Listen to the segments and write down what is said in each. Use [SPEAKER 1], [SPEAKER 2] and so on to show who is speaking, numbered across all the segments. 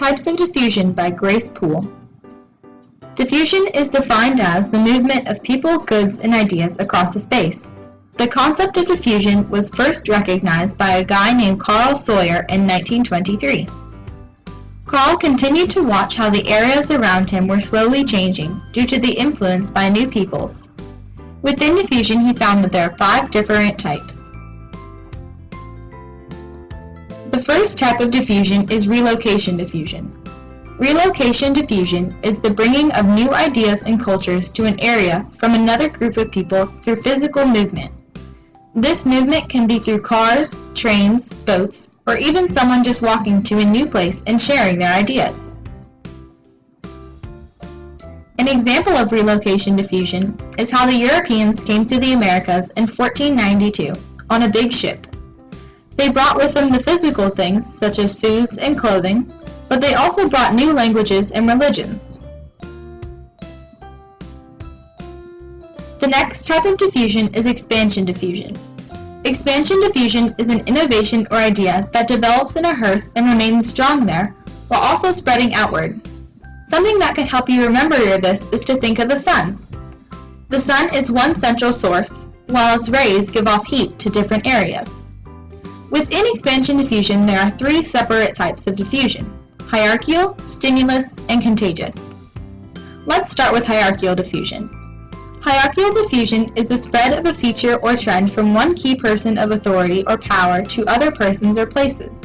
[SPEAKER 1] Types of Diffusion by Grace Poole. Diffusion is defined as the movement of people, goods, and ideas across a space. The concept of diffusion was first recognized by a guy named Carl Sawyer in 1923. Carl continued to watch how the areas around him were slowly changing due to the influence by new peoples. Within diffusion, he found that there are 5 different types. The first type of diffusion is relocation diffusion. Relocation diffusion is the bringing of new ideas and cultures to an area from another group of people through physical movement. This movement can be through cars, trains, boats, or even someone just walking to a new place and sharing their ideas. An example of relocation diffusion is how the Europeans came to the Americas in 1492 on a big ship. They brought with them the physical things such as foods and clothing, but they also brought new languages and religions. The next type of diffusion is expansion diffusion. Expansion diffusion is an innovation or idea that develops in a hearth and remains strong there, while also spreading outward. Something that could help you remember this is to think of the sun. The sun is one central source, while its rays give off heat to different areas. Within expansion diffusion, there are 3 separate types of diffusion: hierarchical, stimulus, and contagious. Let's start with hierarchical diffusion. Hierarchical diffusion is the spread of a feature or trend from one key person of authority or power to other persons or places.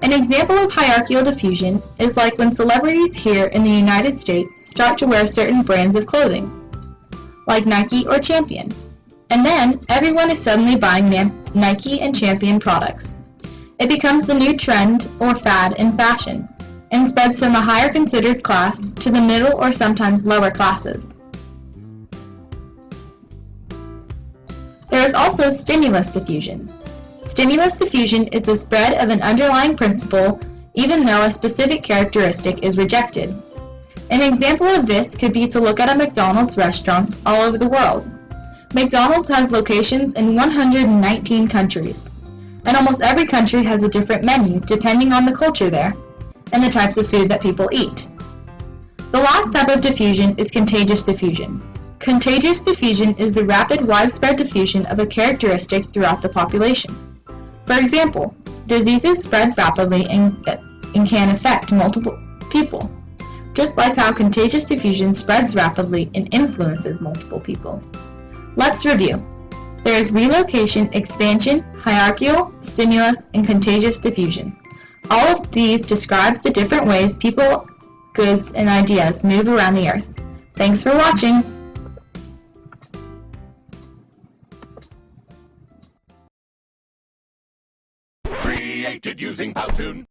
[SPEAKER 1] An example of hierarchical diffusion is like when celebrities here in the United States start to wear certain brands of clothing, like Nike or Champion, and then everyone is suddenly buying Nike and Champion products. It becomes the new trend or fad in fashion, and spreads from a higher considered class to the middle or sometimes lower classes. There is also stimulus diffusion. Stimulus diffusion is the spread of an underlying principle even though a specific characteristic is rejected. An example of this could be to look at a McDonald's restaurants all over the world. McDonald's has locations in 119 countries, and almost every country has a different menu depending on the culture there and the types of food that people eat. The last type of diffusion is contagious diffusion. Contagious diffusion is the rapid, widespread diffusion of a characteristic throughout the population. For example, diseases spread rapidly and can affect multiple people, just like how contagious diffusion spreads rapidly and influences multiple people. Let's review. There is relocation, expansion, hierarchical, stimulus, and contagious diffusion. All of these describe the different ways people, goods, and ideas move around the earth. Thanks for watching.
[SPEAKER 2] Created using Powtoon.